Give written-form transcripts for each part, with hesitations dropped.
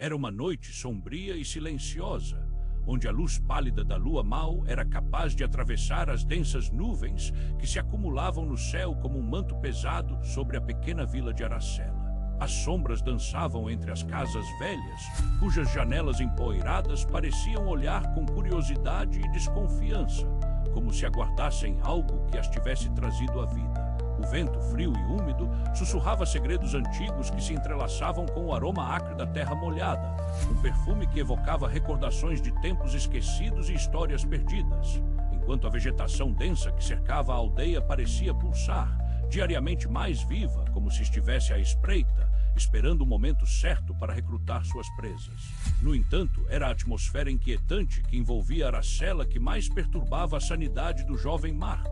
Era uma noite sombria e silenciosa, onde a luz pálida da lua mau era capaz de atravessar as densas nuvens que se acumulavam no céu como um manto pesado sobre a pequena vila de Aracela. As sombras dançavam entre as casas velhas, cujas janelas empoeiradas pareciam olhar com curiosidade e desconfiança, como se aguardassem algo que as tivesse trazido à vida. O vento frio e úmido sussurrava segredos antigos que se entrelaçavam com o aroma acre da terra molhada, um perfume que evocava recordações de tempos esquecidos e histórias perdidas, enquanto a vegetação densa que cercava a aldeia parecia pulsar, diariamente mais viva, como se estivesse à espreita, esperando o momento certo para recrutar suas presas. No entanto, era a atmosfera inquietante que envolvia Aracela que mais perturbava a sanidade do jovem Marco,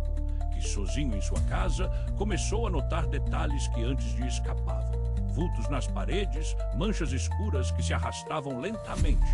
que, sozinho em sua casa, começou a notar detalhes que antes lhe escapavam. Vultos nas paredes, manchas escuras que se arrastavam lentamente,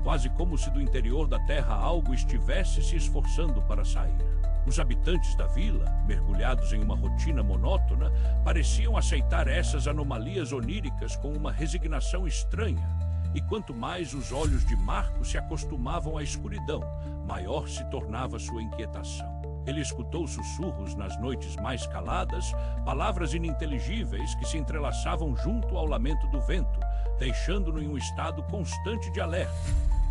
quase como se do interior da terra algo estivesse se esforçando para sair. Os habitantes da vila, mergulhados em uma rotina monótona, pareciam aceitar essas anomalias oníricas com uma resignação estranha, e quanto mais os olhos de Marco se acostumavam à escuridão, maior se tornava sua inquietação. Ele escutou sussurros nas noites mais caladas, palavras ininteligíveis que se entrelaçavam junto ao lamento do vento, deixando-no em um estado constante de alerta,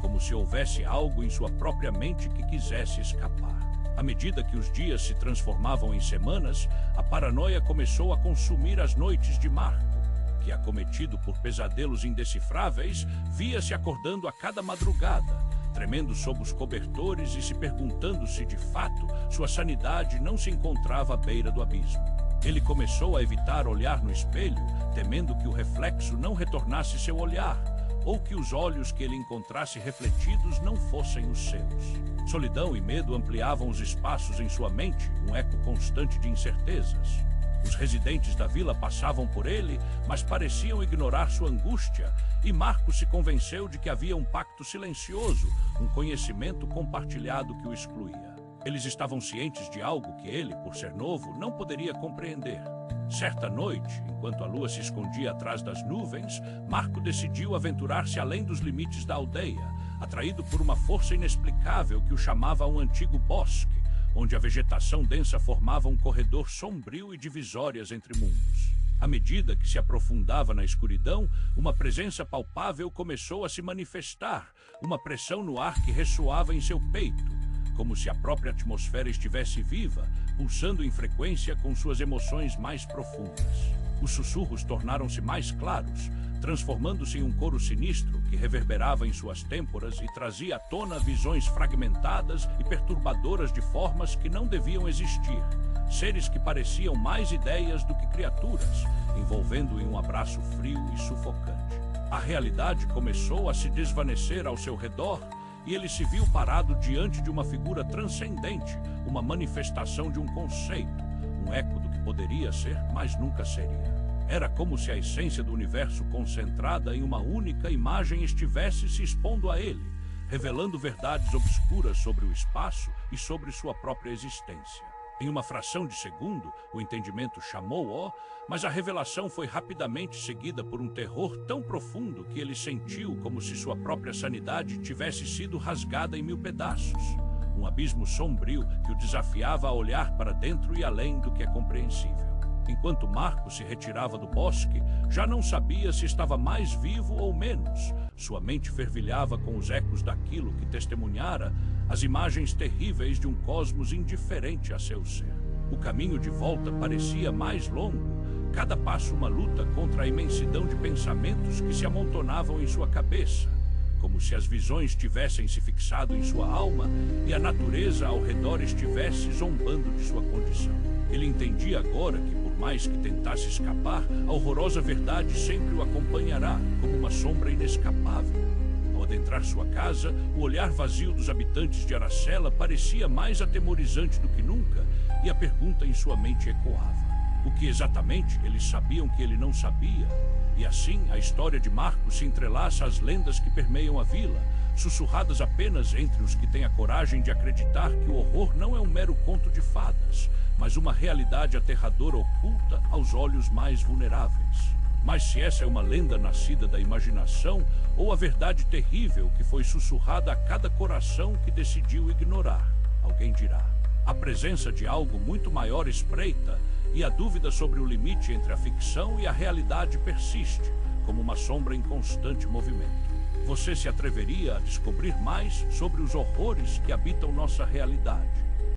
como se houvesse algo em sua própria mente que quisesse escapar. À medida que os dias se transformavam em semanas, a paranoia começou a consumir as noites de Marco, que, acometido por pesadelos indecifráveis, via-se acordando a cada madrugada, tremendo sob os cobertores e se perguntando se, de fato, sua sanidade não se encontrava à beira do abismo. Ele começou a evitar olhar no espelho, temendo que o reflexo não retornasse seu olhar, ou que os olhos que ele encontrasse refletidos não fossem os seus. Solidão e medo ampliavam os espaços em sua mente, um eco constante de incertezas. Os residentes da vila passavam por ele, mas pareciam ignorar sua angústia, e Marco se convenceu de que havia um pacto silencioso, um conhecimento compartilhado que o excluía. Eles estavam cientes de algo que ele, por ser novo, não poderia compreender. Certa noite, enquanto a lua se escondia atrás das nuvens, Marco decidiu aventurar-se além dos limites da aldeia, atraído por uma força inexplicável que o chamava a um antigo bosque, onde a vegetação densa formava um corredor sombrio e divisórias entre mundos. À medida que se aprofundava na escuridão, uma presença palpável começou a se manifestar, uma pressão no ar que ressoava em seu peito, como se a própria atmosfera estivesse viva, pulsando em frequência com suas emoções mais profundas. Os sussurros tornaram-se mais claros, transformando-se em um coro sinistro que reverberava em suas têmporas e trazia à tona visões fragmentadas e perturbadoras de formas que não deviam existir, seres que pareciam mais ideias do que criaturas, envolvendo em um abraço frio e sufocante. A realidade começou a se desvanecer ao seu redor, e ele se viu parado diante de uma figura transcendente, uma manifestação de um conceito, um eco do que poderia ser, mas nunca seria. Era como se a essência do universo concentrada em uma única imagem estivesse se expondo a ele, revelando verdades obscuras sobre o espaço e sobre sua própria existência. Em uma fração de segundo, o entendimento chamou-o, mas a revelação foi rapidamente seguida por um terror tão profundo que ele sentiu como se sua própria sanidade tivesse sido rasgada em 1000 pedaços. Um abismo sombrio que o desafiava a olhar para dentro e além do que é compreensível. Enquanto Marco se retirava do bosque, já não sabia se estava mais vivo ou menos. Sua mente fervilhava com os ecos daquilo que testemunhara as imagens terríveis de um cosmos indiferente a seu ser. O caminho de volta parecia mais longo, cada passo uma luta contra a imensidão de pensamentos que se amontonavam em sua cabeça, como se as visões tivessem se fixado em sua alma e a natureza ao redor estivesse zombando de sua condição. Ele entendia agora que, por mais que tentasse escapar, a horrorosa verdade sempre o acompanhará, como uma sombra inescapável. Ao adentrar sua casa, o olhar vazio dos habitantes de Aracela parecia mais atemorizante do que nunca, e a pergunta em sua mente ecoava. O que exatamente eles sabiam que ele não sabia? E assim, a história de Marco se entrelaça às lendas que permeiam a vila, sussurradas apenas entre os que têm a coragem de acreditar que o horror não é um mero conto de fadas, mas uma realidade aterradora oculta aos olhos mais vulneráveis. Mas se essa é uma lenda nascida da imaginação ou a verdade terrível que foi sussurrada a cada coração que decidiu ignorar, alguém dirá. A presença de algo muito maior espreita e a dúvida sobre o limite entre a ficção e a realidade persiste, como uma sombra em constante movimento. Você se atreveria a descobrir mais sobre os horrores que habitam nossa realidade?